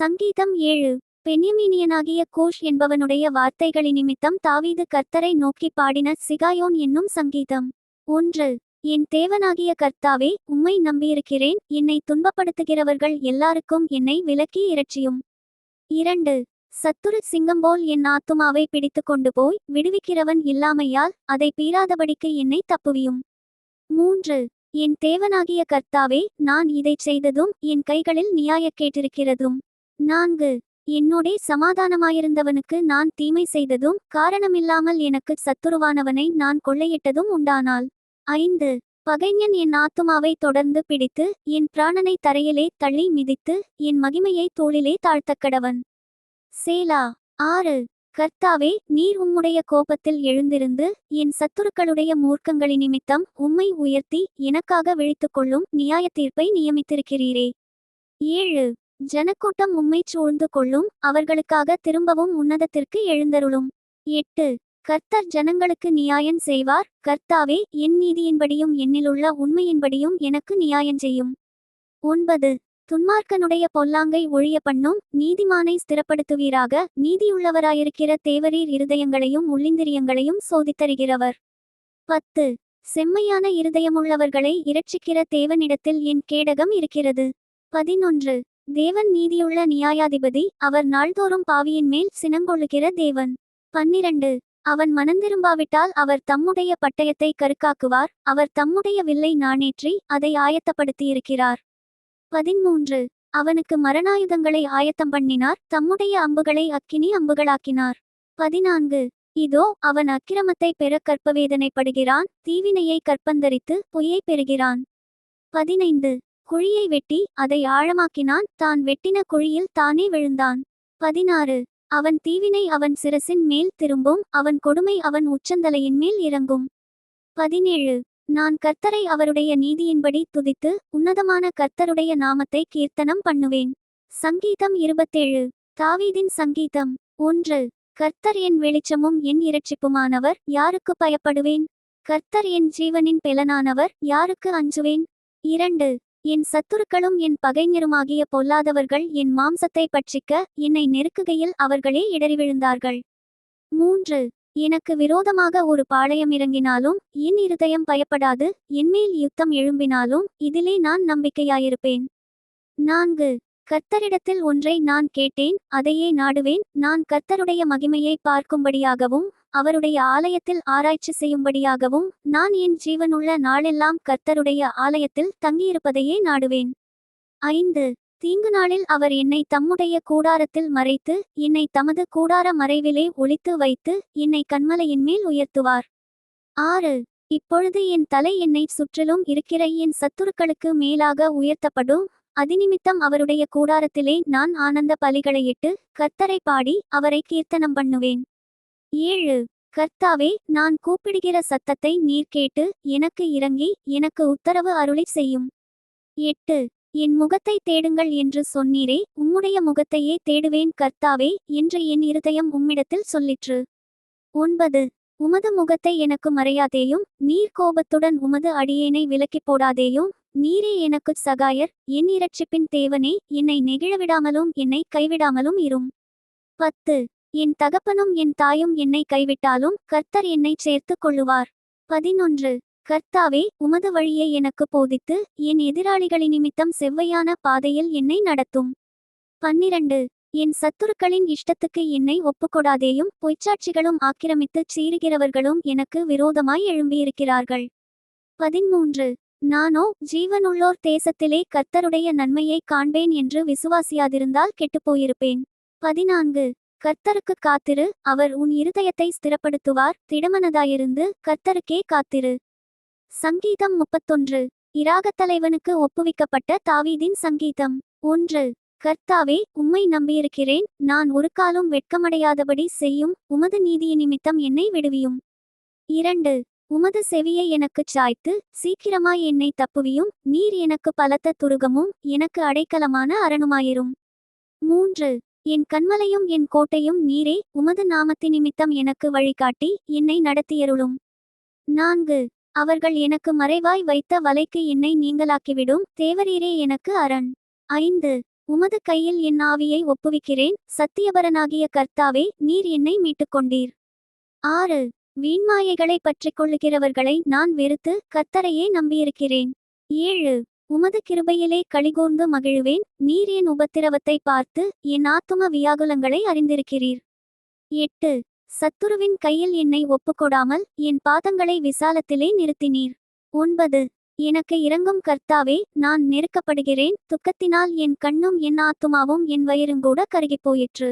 சங்கீதம் 7. பென்யமீனியனாகிய கூஷ் என்பவனுடைய வார்த்தைகளினிமித்தம் தாவீது கர்த்தரை நோக்கி பாடின சிகாயோன் என்னும் சங்கீதம். 1. என் தேவனாகிய கர்த்தாவே, உம்மை நம்பியிருக்கிறேன். என்னை துன்பப்படுத்துகிறவர்கள் எல்லாருக்கும் என்னை விலக்கி இரட்சியும். 2. சத்துரு சிங்கம்போல் என் ஆத்துமாவை பிடித்து கொண்டு போய் விடுவிக்கிறவன் இல்லாமையால் அதை பீறாதபடிக்கு என்னை தப்புவியும். 3. என் தேவனாகிய கர்த்தாவே, நான் இதைச் செய்ததும் என் கைகளில் நியாயக்கேட்டிருக்கிறதும். 4. என்னோடே சமாதானமாயிருந்தவனுக்கு நான் தீமை செய்ததும் காரணமில்லாமல் எனக்கு சத்துருவானவனை நான் கொள்ளையிட்டதும் உண்டானால். 5. பகைஞன் என் ஆத்துமாவை தொடர்ந்து பிடித்து என் பிராணனை தரையிலே தள்ளி மிதித்து என் மகிமையை தோளிலே தாழ்த்தக்கடவன். சேலா. 6. கர்த்தாவே, நீர் உம்முடைய கோபத்தில் எழுந்திருந்து என் சத்துருக்களுடைய மூர்க்கங்களினிமித்தம் உம்மை உயர்த்தி எனக்காக விழித்துக்கொள்ளும் நியாயத்தீர்ப்பை நியமித்திருக்கிறீரே. 7. ஜனக்கூட்டம் உம்மைச் சூழ்ந்து கொள்ளும், அவர்களுக்காக திரும்பவும் உன்னதத்திற்கு எழுந்தருளும். 8. கர்த்தர் ஜனங்களுக்கு நியாயம் செய்வார். கர்த்தாவே, என் நீதியின்படியும் என்னிலுள்ள உண்மையின்படியும் எனக்கு நியாயஞ்செய்யும். 9. துன்மார்க்கனுடைய பொல்லாங்கை ஒழிய பண்ணும், நீதிமானை ஸ்திரப்படுத்துவீராக. நீதியுள்ளவராயிருக்கிற தேவரீர் இருதயங்களையும் உள்ளிந்திரியங்களையும் சோதித்தறிகிறவர். 10. செம்மையான இருதயமுள்ளவர்களை இரட்சிக்கிற தேவனிடத்தில் என் கேடகம் இருக்கிறது. 11. தேவன் நீதியுள்ள நியாயாதிபதி, அவர் நாள்தோறும் பாவியின் மேல் சினங்கொள்ளுகிற தேவன். 12. அவன் மனந்திரும்பாவிட்டால் அவர் தம்முடைய பட்டயத்தை கருக்காக்குவார். அவர் தம்முடைய வில்லை நாணேற்றி அதை ஆயத்தப்படுத்தியிருக்கிறார். 13. அவனுக்கு மரணாயுதங்களை ஆயத்தம் பண்ணினார், தம்முடைய அம்புகளை அக்கினி அம்புகளாக்கினார். 14. இதோ, அவன் அக்கிரமத்தை பெற கற்பவேதனைப்படுகிறான், தீவினையை கற்பந்தரித்து பொய்யை பெறுகிறான். 15. குழியை வெட்டி அதை ஆழமாக்கினான், தான் வெட்டின குழியில் தானே விழுந்தான். 16. அவன் தீவினை அவன் சிரசின் மேல் திரும்பும், அவன் கொடுமை அவன் உச்சந்தலையின் மேல் இறங்கும். 17. நான் கர்த்தரை அவருடைய நீதியின்படி துதித்து உன்னதமான கர்த்தருடைய நாமத்தை கீர்த்தனம் பண்ணுவேன். சங்கீதம் 27. தாவீதின் சங்கீதம். 1. கர்த்தர் என் வெளிச்சமும் என் இரட்சிப்புமானவர், யாருக்கு பயப்படுவேன்? கர்த்தர் என் ஜீவனின் பெலனானவர், யாருக்கு அஞ்சுவேன்? 2. என் சத்துருக்களும் என் பகைஞருமாகிய பொல்லாதவர்கள் என் மாம்சத்தை பட்சிக்க என்னை நெருக்குகையில் அவர்களே இடறி விழுந்தார்கள். 3. எனக்கு விரோதமாக ஒரு பாளையம் இறங்கினாலும் என் இருதயம் பயப்படாது, என்மேல் யுத்தம் எழும்பினாலும் இதிலே நான் நம்பிக்கையாயிருப்பேன். 4. கர்த்தரிடத்தில் ஒன்றை நான் கேட்டேன், அதையே நாடுவேன். நான் கர்த்தருடைய மகிமையை பார்க்கும்படியாகவும் அவருடைய ஆலயத்தில் ஆராய்ச்சி செய்யும்படியாகவும் நான் என் ஜீவனுள்ள நாளெல்லாம் கர்த்தருடைய ஆலயத்தில் தங்கியிருப்பதையே நாடுவேன். 5. தீங்கு நாளில் அவர் என்னை தம்முடைய கூடாரத்தில் மறைத்து என்னை தமது கூடார மறைவிலே ஒளித்து வைத்து என்னை கன்மலையின் மேல் உயர்த்துவார். 6. இப்பொழுது என் தலை என்னை சுற்றிலும் இருக்கிற என் சத்துருக்களுக்கு மேலாக உயர்த்தப்படும். அதினிமித்தம் அவருடைய கூடாரத்திலே நான் ஆனந்த பலிகளையிட்டு கர்த்தரை பாடி அவரை கீர்த்தனம் பண்ணுவேன். 7. கர்த்தாவே, நான் கூப்பிடுகிற சத்தத்தை நீர் கேட்டு எனக்கு இறங்கி எனக்கு உத்தரவு அருளிச் செய்யும். 8. என் முகத்தை தேடுங்கள் என்று சொன்னீரே, உம்முடைய முகத்தையே தேடுவேன் கர்த்தாவே என்று என் இருதயம் உம்மிடத்தில் சொல்லிற்று. 9. உமது முகத்தை எனக்கு மறையாதேயும், நீர் கோபத்துடன் உமது அடியேனை விலக்கிப் போடாதேயும். நீரே எனக்குச் சகாயர், என் இரட்சிப்பின் தேவனே, என்னை நெகிழவிடாமலும் என்னை கைவிடாமலும் இரும். 10. என் தகப்பனும் என் தாயும் என்னை கைவிட்டாலும் கர்த்தர் என்னை சேர்த்து கொள்ளுவார். 11. கர்த்தாவே, உமது வழியை எனக்கு போதித்து என் எதிராளிகளினிமித்தம் செவ்வையான பாதையில் என்னை நடத்தும். 12. என் சத்துருக்களின் இஷ்டத்துக்கு என்னை ஒப்புக்கொடாதேயும், பொய்ச்சாட்சிகளும் ஆக்கிரமித்துச் சீறுகிறவர்களும் எனக்கு விரோதமாய் எழும்பியிருக்கிறார்கள். 13. நானோ ஜீவனுள்ளோர் தேசத்திலே கர்த்தருடைய நன்மையை காண்பேன் என்று விசுவாசியாதிருந்தால் கெட்டுப்போயிருப்பேன். 14. கர்த்தருக்கு காத்திரு, அவர் உன் இருதயத்தை ஸ்திரப்படுத்துவார். திடமனதாயிருந்து கர்த்தருக்கே காத்திரு. சங்கீதம் 31. இராகத்தலைவனுக்கு ஒப்புவிக்கப்பட்ட தாவீதின் சங்கீதம். 1. கர்த்தாவே, உம்மை நம்பியிருக்கிறேன். நான் ஒரு காலும் வெட்கமடையாதபடி செய்யும், உமது நீதியினிமித்தம் என்னை விடுவியும். 2. உமது செவியை எனக்குச் சாய்த்து சீக்கிரமாய் என்னை தப்புவியும். நீர் எனக்கு பலத்த துருகமும் எனக்கு அடைக்கலமான அரணுமாயிரும். 3. என் கன்மலையும் என் கோட்டையும் நீரே, உமது நாமத்தினிமித்தம் எனக்கு வழிகாட்டி என்னை நடத்தியருளும். 4. அவர்கள் எனக்கு மறைவாய் வைத்த வலைக்கு என்னை நீங்களாக்கிவிடும், தேவரீரே எனக்கு அரண். 5. உமது கையில் என் ஆவியை ஒப்புவிக்கிறேன். சத்தியபரனாகிய கர்த்தாவே, நீர் என்னை மீட்டுக்கொண்டீர். 6. வீண்மாயைகளை பற்றிக் கொள்ளுகிறவர்களை நான் வெறுத்து கர்த்தரையே நம்பியிருக்கிறேன். 7. உமது கிருபையிலே களிகூர்ந்து மகிழுவேன். நீர் என் உபத்திரவத்தை பார்த்து என் ஆத்தும வியாகுலங்களை அறிந்திருக்கிறீர். 8. சத்துருவின் கையில் என்னை ஒப்புக்கொடாமல் என் பாதங்களை விசாலத்திலே நிறுத்தினீர். 9. எனக்கு இரங்கும் கர்த்தாவே, நான் நெருக்கப்படுகிறேன். துக்கத்தினால் என் கண்ணும் என் ஆத்துமாவும் என் வயிறுங்கூட கருகிப்போயிற்று.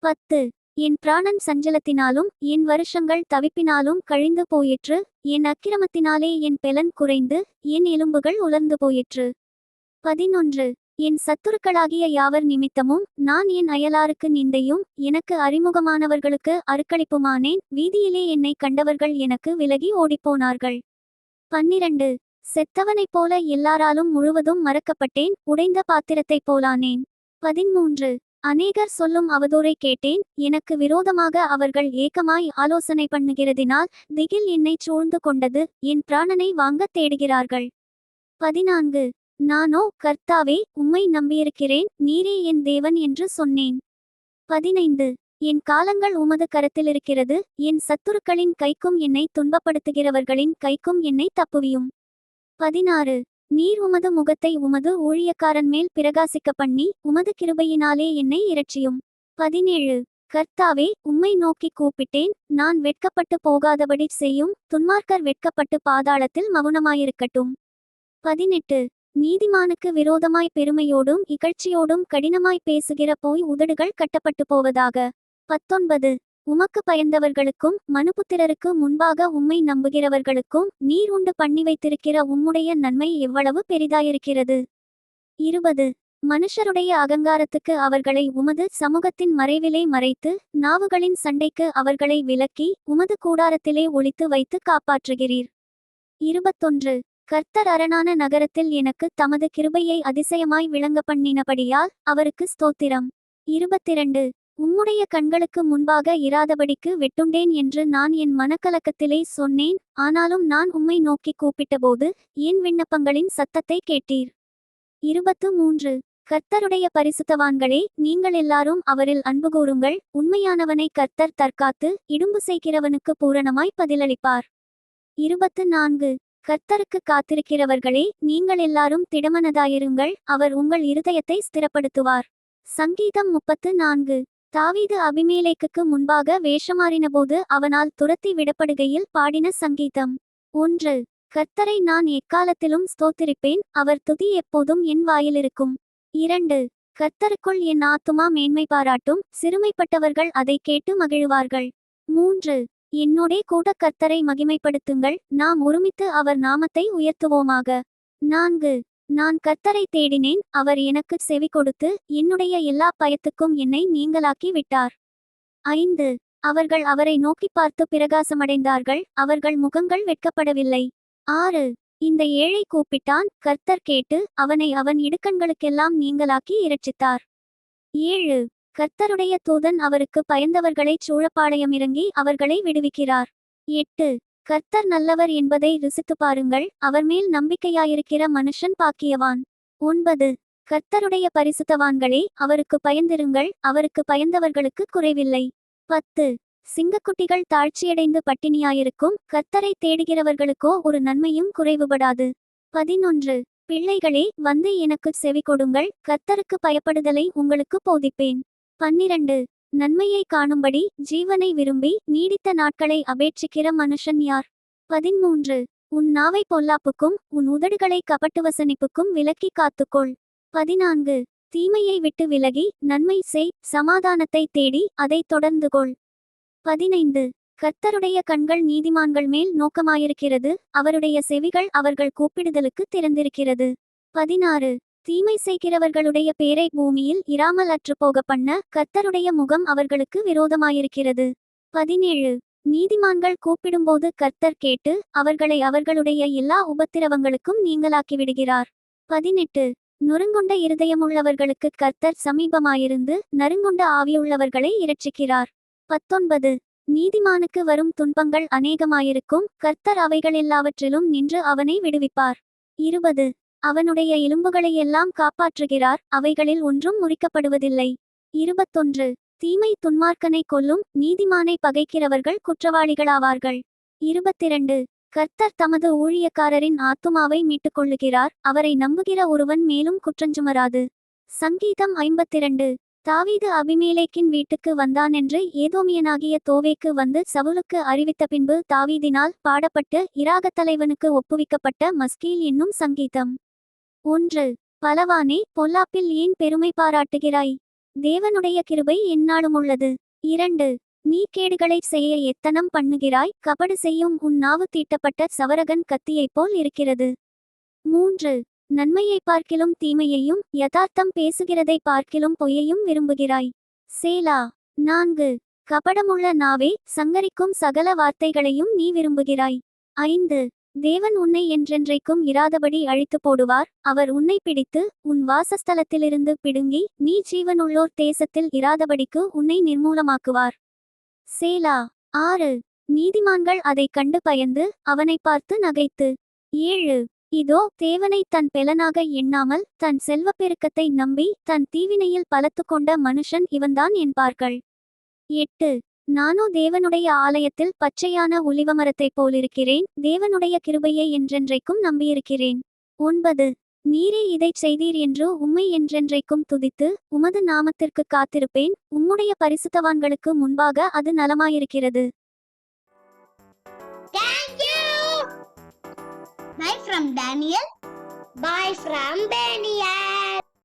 10. என் பிராணன் சஞ்சலத்தினாலும் என் வருஷங்கள் தவிப்பினாலும் கழிந்து போயிற்று. என் அக்கிரமத்தினாலே என் பெலன் குறைந்து என் எலும்புகள் உலர்ந்து போயிற்று. 11. என் சத்துருக்களாகிய யாவர் நிமித்தமும் நான் என் அயலாருக்கு நிந்தையும் எனக்கு அறிமுகமானவர்களுக்கு அருக்களிப்புமானேன். வீதியிலே என்னை கண்டவர்கள் எனக்கு விலகி ஓடிப்போனார்கள். 12. செத்தவனைப் போல எல்லாராலும் முழுவதும் மறக்கப்பட்டேன். உடைந்த பாத்திரத்தைப் போலானேன். 13. அநேகர் சொல்லும் அவதூறை கேட்டேன். எனக்கு விரோதமாக அவர்கள் ஏகமாய் ஆலோசனை பண்ணுகிறதினால் திகில் என்னைச் சூழ்ந்து கொண்டது. என் பிராணனை வாங்கத் தேடுகிறார்கள். 14. நானோ, கர்த்தாவே, உம்மை நம்பியிருக்கிறேன். நீரே என் தேவன் என்று சொன்னேன். 15. என் காலங்கள் உமது கரத்திலிருக்கிறது. என் சத்துருக்களின் கைக்கும் என்னை துன்பப்படுத்துகிறவர்களின் கைக்கும் என்னை தப்புவியும். 16. நீர் உமது முகத்தை உமது ஊழியக்காரன் மேல் பிரகாசிக்க பண்ணி உமது கிருபையினாலே என்னை இரட்சியும். 17. கர்த்தாவே, உம்மை நோக்கி கூப்பிட்டேன். நான் வெட்கப்பட்டு போகாதபடி செய்யும். துன்மார்க்கர் வெட்கப்பட்டு பாதாளத்தில் மவுனமாயிருக்கட்டும். 18. நீதிமானுக்கு விரோதமாய் பெருமையோடும் இகழ்ச்சியோடும் கடினமாய் பேசுகிற போய் உதடுகள் கட்டப்பட்டு போவதாக. 19. உமக்கு பயந்தவர்களுக்கும் மனுபுத்திரருக்கு முன்பாக உம்மை நம்புகிறவர்களுக்கும் நீர் உண்டு பண்ணி வைத்திருக்கிற உம்முடைய நன்மை எவ்வளவு பெரிதாயிருக்கிறது. 20. மனுஷருடைய அகங்காரத்துக்கு அவர்களை உமது சமூகத்தின் மறைவிலே மறைத்து நாவுகளின் சண்டைக்கு அவர்களை விலக்கி உமது கூடாரத்திலே ஒளித்து வைத்து காப்பாற்றுகிறீர். 21. கர்த்தர் அரணான நகரத்தில் எனக்கு தமது கிருபையை அதிசயமாய் விளங்க பண்ணினபடியால் அவருக்கு ஸ்தோத்திரம். 22. உம்முடைய கண்களுக்கு முன்பாக இராதபடிக்கு வெட்டுண்டேன் என்று நான் என் மனக்கலக்கத்திலே சொன்னேன். ஆனாலும் நான் உம்மை நோக்கி கூப்பிட்டபோது என் விண்ணப்பங்களின் சத்தத்தை கேட்டீர். 23. கர்த்தருடைய பரிசுத்தவான்களே, நீங்கள் எல்லாரும் அவரில் அன்புகூருங்கள். உண்மையானவனை கர்த்தர் தற்காத்து இடும்பு செய்கிறவனுக்கு பூரணமாய் பதிலளிப்பார். 24. கர்த்தருக்கு காத்திருக்கிறவர்களே, நீங்கள் எல்லாரும் திடமனதாயிருங்கள். அவர் உங்கள் இருதயத்தை ஸ்திரப்படுத்துவார். சங்கீதம் 34. தாவீது அபிமெலேக்குக்கு முன்பாக வேஷமாறினபோது அவனால் துரத்தி விடப்படுகையில் பாடின சங்கீதம். 1. கர்த்தரை நான் எக்காலத்திலும் ஸ்தோத்திரிப்பேன். அவர் துதி எப்போதும் என் வாயிலிருக்கும். 2. கர்த்தருக்குள் என் ஆத்துமா மேன்மை பாராட்டும். சிறுமைப்பட்டவர்கள் அதை கேட்டு மகிழுவார்கள். 3. என்னோடே கூட கர்த்தரை மகிமைப்படுத்துங்கள். நாம் ஒருமித்து அவர் நாமத்தை உயர்த்துவோமாக. 4. நான் கர்த்தரை தேடினேன். அவர் எனக்கு செவி கொடுத்து என்னுடைய எல்லா பயத்துக்கும் என்னை நீங்களாக்கி விட்டார். 5. அவர்கள் அவரை நோக்கி பார்த்து பிரகாசமடைந்தார்கள். அவர்கள் முகங்கள் வெட்கப்படவில்லை. 6. இந்த ஏழை கூப்பிட்டான். கர்த்தர் கேட்டு அவனை அவன் இடுக்கண்களுக்கெல்லாம் நீங்களாக்கி இரட்சித்தார். 7. கர்த்தருடைய தூதன் அவருக்கு பயந்தவர்களைச் சூழப்பாளையமிறங்கி அவர்களை விடுவிக்கிறார். 8. கர்த்தர் நல்லவர் என்பதை ருசித்து பாருங்கள். அவர் மேல் நம்பிக்கையாயிருக்கிற மனுஷன் பாக்கியவான். 9. கர்த்தருடைய பரிசுத்தவான்களே, அவருக்கு பயந்திருங்கள். அவருக்கு பயந்தவர்களுக்கு குறைவில்லை. 10. சிங்கக்குட்டிகள் தாழ்ச்சியடைந்து பட்டினியாயிருக்கும். கர்த்தரை தேடுகிறவர்களுக்கோ ஒரு நன்மையும் குறைவுபடாது. 11. பிள்ளைகளே, வந்து எனக்கு செவி கொடுங்கள். கர்த்தருக்கு பயப்படுதலை உங்களுக்கு போதிப்பேன். 12. நன்மையை காணும்படி ஜீவனை விரும்பி நீடித்த நாட்களை அபேட்சிக்கிற மனுஷன் யார்? 13. உன் நாவை பொல்லாப்புக்கும் உன் உதடுகளை கபட்டுவசனிப்புக்கும் விலக்கி காத்துக்கொள். 14. தீமையை விட்டு விலகி நன்மை செய். சமாதானத்தை தேடி அதை தொடர்ந்து கொள். 15. கர்த்தருடைய கண்கள் நீதிமான்கள் மேல் நோக்கமாயிருக்கிறது. அவருடைய செவிகள் அவர்கள் கூப்பிடுதலுக்கு திறந்திருக்கிறது. 16. தீமை செய்கிறவர்களுடைய பேரை பூமியில் இராமல் அற்றுப்போக பண்ண கர்த்தருடைய முகம் அவர்களுக்கு விரோதமாயிருக்கிறது. 17. நீதிமான்கள் கூப்பிடும்போது கர்த்தர் கேட்டு அவர்களை அவர்களுடைய எல்லா உபத்திரவங்களுக்கும் நீங்களாக்கிவிடுகிறார். 18. நொறுங்குண்ட இருதயமுள்ளவர்களுக்கு கர்த்தர் சமீபமாயிருந்து நறுங்குண்ட ஆவியுள்ளவர்களை இரட்சிக்கிறார். 19. நீதிமானுக்கு வரும் துன்பங்கள் அநேகமாயிருக்கும். கர்த்தர் அவைகளெல்லாவற்றிலும் நின்று அவனை விடுவிப்பார். 20. அவனுடைய எலும்புகளையெல்லாம் காப்பாற்றுகிறார், அவைகளில் ஒன்றும் முறிக்கப்படுவதில்லை. 21. தீமை துன்மார்க்கனை கொல்லும், நீதிமானை பகைக்கிறவர்கள் குற்றவாளிகளாவார்கள். 22. கர்த்தர் தமது ஊழியக்காரரின் ஆத்துமாவை மீட்டுக்கொள்ளுகிறார், அவரை நம்புகிற ஒருவன் மேலும் குற்றஞ்சுமராது. சங்கீதம் 52. தாவீது அபிமெலேக்கின் வீட்டுக்கு வந்தானென்று ஏதோமியனாகிய தோவேக்கு வந்து சவுலுக்கு அறிவித்த பின்பு தாவீதினால் பாடப்பட்டு இராகத் தலைவனுக்கு ஒப்புவிக்கப்பட்ட மஸ்கீல் என்னும் சங்கீதம். 1. பலவானே, பொல்லாப்பில் ஏன் பெருமை பாராட்டுகிறாய்? தேவனுடைய கிருபை எந்நாளும் உள்ளது. 2. நீ கேடுகளைச் செய்ய எத்தனம் பண்ணுகிறாய், கபடு செய்யும் உன் நாவு தீட்டப்பட்ட சவரகன் கத்தியைப் போல் இருக்கிறது. 3. நன்மையை பார்க்கிலும் தீமையையும் யதார்த்தம் பேசுகிறதை பார்க்கிலும் பொய்யையும் விரும்புகிறாய். சேலா. 4. கபடமுள்ள நாவே, சங்கரிக்கும் சகல வார்த்தைகளையும் நீ விரும்புகிறாய். 5. தேவன் உன்னை என்றென்றைக்கும் இராதபடி அழித்து போடுவார், அவர் உன்னை பிடித்து உன் வாசஸ்தலத்திலிருந்து பிடுங்கி நீ ஜீவனுள்ளோர் தேசத்தில் இராதபடிக்கு உன்னை நிர்மூலமாக்குவார். சேலா. 6. நீதிமான்கள் அதைக் கண்டு பயந்து அவனை பார்த்து நகைத்து. 7. இதோ, தேவனை தன் பெலனாக எண்ணாமல் தன் செல்வப்பெருக்கத்தை நம்பி தன் தீவினையில் பலத்து கொண்ட மனுஷன் இவன்தான் என்பார்கள். 8. நானோ தேவனுடைய ஆலயத்தில் பச்சையான ஒலிவமரத்தைப் போலிருக்கிறேன், தேவனுடைய கிருபையை என்றென்றைக்கும் நம்பியிருக்கிறேன். 9. நீரே இதைச் செய்தீர் என்று உம்மை என்றென்றைக்கும் துதித்து உமது நாமத்திற்கு காத்திருப்பேன், உம்முடைய பரிசுத்தவான்களுக்கு முன்பாக அது நலமாயிருக்கிறது. Bye from Daniel. Bye from Daniel.